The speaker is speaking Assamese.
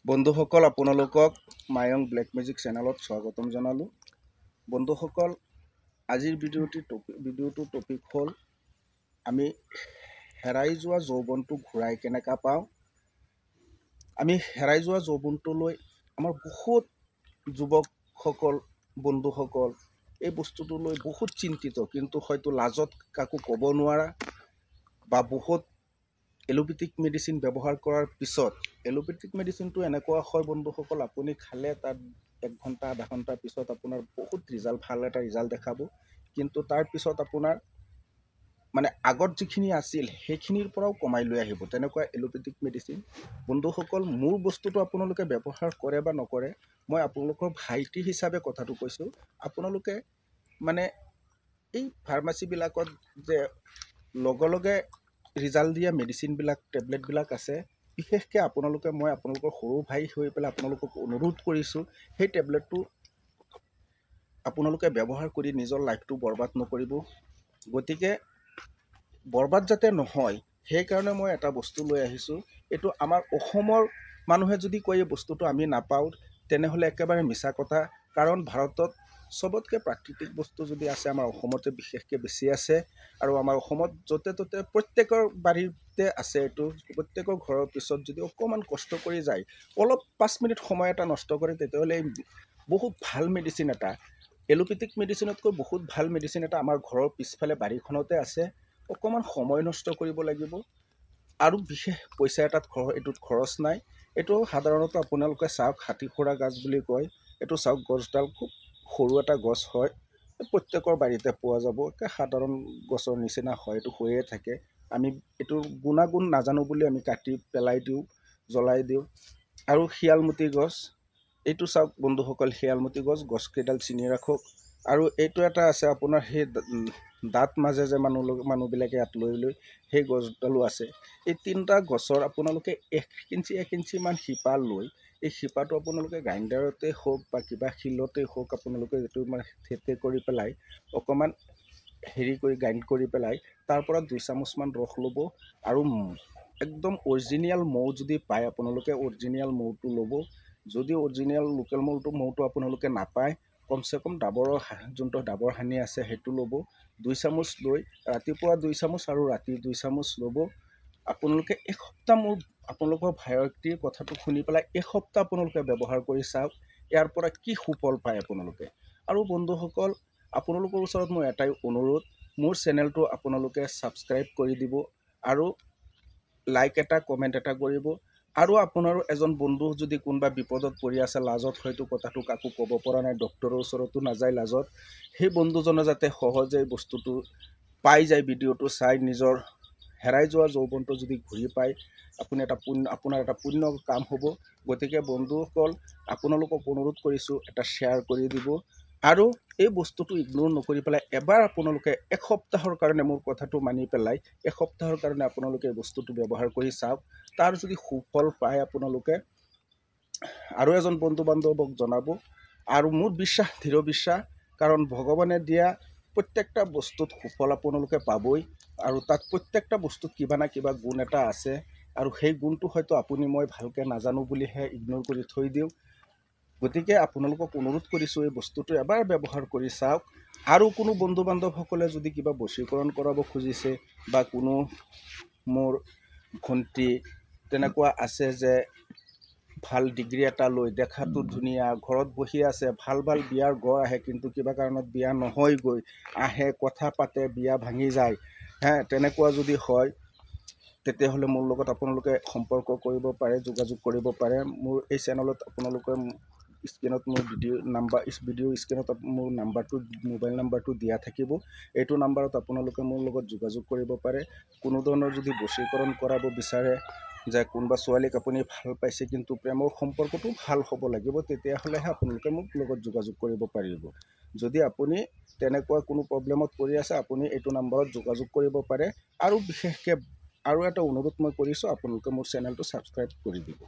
বন্ধুসকল আপোনালোকক মায়ং ব্লেক মেজিক চেনেলত স্বাগতম জনালোঁ। বন্ধুসকল আজিৰ ভিডিঅ'টোৰ টপিক হ'ল আমি হেৰাই যোৱা যৌৱনটো ঘূৰাই কেনেকৈ পাওঁ। আমি হেৰাই যোৱা যৌৱনটো লৈ আমাৰ বহুত যুৱকসকল বন্ধুসকল এই বস্তুটো লৈ বহুত চিন্তিত, কিন্তু হয়তো লাজত কাকো ক'ব নোৱাৰা বা বহুত এলোপেথিক মেডিচিন ব্যৱহাৰ কৰাৰ পিছত এলোপেথিক মেডিচিনটো এনেকুৱা হয় বন্ধুসকল, আপুনি খালে তাত 1 ঘণ্টা আধা ঘণ্টাৰ পিছত আপোনাৰ বহুত ভাল এটা ৰিজাল্ট দেখাব, কিন্তু তাৰ পিছত আপোনাৰ মানে আগত যিখিনি আছিল সেইখিনিৰ পৰাও কমাই লৈ আহিব। তেনেকুৱা এলোপেথিক মেডিচিন বন্ধুসকল, মোৰ বস্তুটো আপোনালোকে ব্যৱহাৰ কৰে বা নকৰে, মই আপোনালোকৰ ভাইটি হিচাপে কথাটো কৈছোঁ। আপোনালোকে মানে এই ফাৰ্মাচীবিলাকত যে লগে ৰিজাল্ট দিয়া মেডিচিনবিলাক টেবলেটবিলাক আছে, বিশেষকৈ মই আপোনালোকৰ সৰু ভাই হৈ পেলাই আপোনালোকক অনুৰোধ কৰিছোঁ, সেই টেবলেটটো আপোনালোকে ব্যৱহাৰ কৰি নিজৰ লাইফটো বৰবাদ নকৰিব। গতিকে বৰবাদ যাতে নহয় সেইকাৰণে মই এটা বস্তু লৈ আহিছোঁ। এইটো আমাৰ অসমৰ মানুহে যদি কয় এই বস্তুটো আমি নাপাওঁ, তেনেহ'লে একেবাৰে মিছা কথা। কাৰণ ভাৰতত চবতকৈ প্ৰাকৃতিক বস্তু যদি আছে আমাৰ অসমতে বিশেষকৈ বেছি আছে, আৰু আমাৰ অসমত য'তে ত'তে প্ৰত্যেকৰ বাৰীতে আছে। এইটো প্ৰত্যেকৰ ঘৰৰ পিছত যদি অকণমান কষ্ট কৰি যায়, অলপ 5 মিনিট সময় এটা নষ্ট কৰে, তেতিয়াহ'লে বহুত ভাল মেডিচিন এটা, এলোপেথিক মেডিচিনতকৈ বহুত ভাল মেডিচিন এটা আমাৰ ঘৰৰ পিছফালে বাৰীখনতে আছে। অকণমান সময় নষ্ট কৰিব লাগিব আৰু বিশেষ পইচা এইটোত খৰচ নাই। এইটো সাধাৰণতে আপোনালোকে চাওক, হাতীখোৰা গাছ বুলি কয়। এইটো চাওক, গছডাল খুব সৰু এটা গছ হয়, প্ৰত্যেকৰ বাৰীতে পোৱা যাব। একে সাধাৰণ গছৰ নিচিনা হয়, এইটো হৈয়ে থাকে। আমি এইটোৰ গুণাগুণ নাজানো বুলি আমি কাটি পেলাই দিওঁ, জ্বলাই দিওঁ। আৰু শিয়ালমতি গছ, এইটো চাওক বন্ধুসকল, শিয়ালমতি গছকেইডাল চিনি ৰাখক। আৰু এইটো এটা আছে আপোনাৰ সেই দাঁত মাজে যে মানুহবিলাকে ইয়াত লৈ সেই গছডালো আছে। এই 3টা গছৰ আপোনালোকে 1 ইঞ্চিমান শিপা লৈ, এই শিপাটো আপোনালোকে গ্ৰাইণ্ডাৰতে হওক বা কিবা শিলতে হওক, আপোনালোকে এইটো মানে থেতে কৰি পেলাই অকণমান গ্ৰাইণ্ড কৰি পেলাই তাৰ পৰা 2 চামুচমান ৰস ল'ব। আৰু একদম অৰিজিনেল মৌ যদি পায়, আপোনালোকে অৰিজিনেল মৌটো ল'ব। যদি অৰিজিনেল লোকেল মৌটো আপোনালোকে নাপায়, কমচে কম যোনটো ডাবৰ হানি আছে সেইটো ল'ব। 2 চামুচ লৈ ৰাতিপুৱা 2 চামুচ আৰু ৰাতি 2 চামুচ ল'ব। আপোনালোকে এসপ্তাহ, আপোনালোকৰ ভাইটিৰ কথাটো শুনি পেলাই এসপ্তাহ আপোনালোকে ব্যৱহাৰ কৰি চাওক, ইয়াৰ পৰা কি সুফল পায় আপোনালোকে। আৰু বন্ধুসকল, আপোনালোকৰ ওচৰত মোৰ এটাই অনুৰোধ, মোৰ চেনেলটো আপোনালোকে ছাবস্ক্ৰাইব কৰি দিব আৰু লাইক এটা কমেণ্ট এটা কৰিব। আৰু আপোনাৰো এজন বন্ধু যদি কোনোবা বিপদত পৰি আছে, লাজত হয়তো কথাটো কাকো ক'ব পৰা নাই, ডক্টৰৰ ওচৰতো নাযায় লাজত, সেই বন্ধুজনে যাতে সহজে বস্তুটো পাই যায়, ভিডিঅ'টো চাই নিজৰ হেৰাই যোৱা যৌৱনটো যদি ঘূৰি পায়, আপোনাৰ এটা পুণ্য কাম হ'ব। গতিকে বন্ধুসকল, আপোনালোকক অনুৰোধ কৰিছোঁ, এটা শ্বেয়াৰ কৰি দিব আৰু এই বস্তুটো ইগনোৰ নকৰি পেলাই এবাৰ আপোনালোকে 1 সপ্তাহৰ কাৰণে মোৰ কথাটো মানি পেলাই 1 সপ্তাহৰ কাৰণে আপোনালোকে এই বস্তুটো ব্যৱহাৰ কৰি চাওক। তাৰ যদি সুফল পায় আপোনালোকে আৰু এজন বন্ধু বান্ধৱক জনাব। আৰু মোৰ বিশ্বাস, দৃঢ় বিশ্বাস, কাৰণ ভগৱানে দিয়া প্ৰত্যেকটা বস্তুত সুফল আপোনালোকে পাবই, আৰু তাত প্ৰত্যেকটা বস্তুত কিবা না কিবা গুণ এটা আছে, আৰু সেই গুণটো হয়তো মই ভালকৈ নাজানো বুলিহে ইগনোৰ কৰি থৈ দিওঁ। গতিকে আপোনালোকক অনুৰোধ কৰিছোঁ, এই বস্তুটো এবাৰ ব্যৱহাৰ কৰি চাওক। আৰু কোনো বন্ধু বান্ধৱসকলে যদি কিবা বশীকৰণ কৰাব খুজিছে, বা কোনো মোৰ ভণ্টি তেনেকুৱা আছে যে ভাল ডিগ্ৰী এটা লৈ, দেখাটো ধুনীয়া, ঘৰত বহি আছে, ভাল বিয়াৰ গড় আহে, কিন্তু কিবা কাৰণত বিয়া নহয়গৈ, আহে কথা পাতে, বিয়া ভাঙি যায়, তেনেকুৱা যদি হয়, তেতিয়াহ'লে মোৰ লগত আপোনালোকে সম্পৰ্ক কৰিব পাৰে, যোগাযোগ কৰিব পাৰে। মোৰ এই চেনেলত আপোনালোকে স্ক্ৰীণত মোৰ ভিডিঅ' স্ক্ৰীণত মোৰ মোবাইল নাম্বাৰটো দিয়া থাকিব। এইটো নাম্বাৰত আপোনালোকে মোৰ লগত যোগাযোগ কৰিব পাৰে। কোনো ধৰণৰ যদি বশীকৰণ কৰাব বিচাৰে, যে কোনোবা ছোৱালীক আপুনি ভাল পাইছে কিন্তু প্ৰেমৰ সম্পৰ্কটো ভাল হ'ব লাগিব, তেতিয়াহ'লেহে আপোনালোকে মোৰ লগত যোগাযোগ কৰিব পাৰিব। যদি আপুনি তেনেকুৱা কোনো প্ৰব্লেমত পৰি আছে, আপুনি এইটো নাম্বাৰত যোগাযোগ কৰিব পাৰে। আৰু বিশেষকৈ আৰু এটা অনুৰোধ মই কৰিছোঁ, আপোনালোকে মোৰ চেনেলটো ছাবস্ক্ৰাইব কৰি দিব।